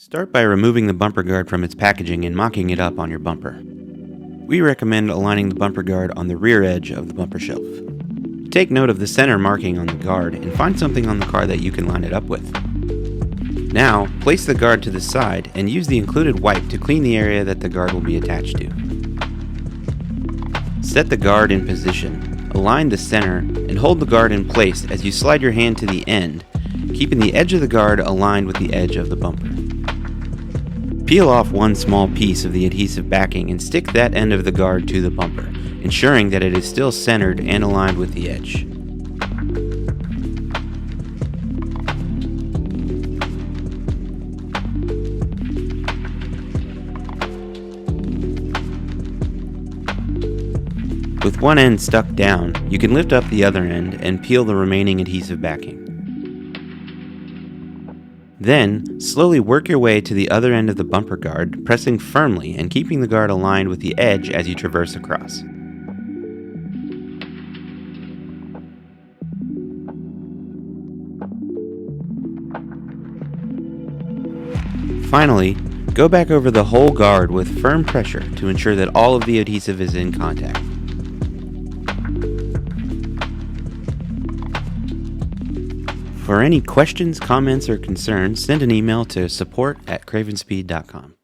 Start by removing the bumper guard from its packaging and mocking it up on your bumper. We recommend aligning the bumper guard on the rear edge of the bumper shelf. Take note of the center marking on the guard and find something on the car that you can line it up with. Now, place the guard to the side and use the included wipe to clean the area that the guard will be attached to. Set the guard in position, align the center, and hold the guard in place as you slide your hand to the end, keeping the edge of the guard aligned with the edge of the bumper. Peel off one small piece of the adhesive backing and stick that end of the guard to the bumper, ensuring that it is still centered and aligned with the edge. With one end stuck down, you can lift up the other end and peel the remaining adhesive backing. Then, slowly work your way to the other end of the bumper guard, pressing firmly and keeping the guard aligned with the edge as you traverse across. Finally, go back over the whole guard with firm pressure to ensure that all of the adhesive is in contact. For any questions, comments, or concerns, send an email to support@cravenspeed.com.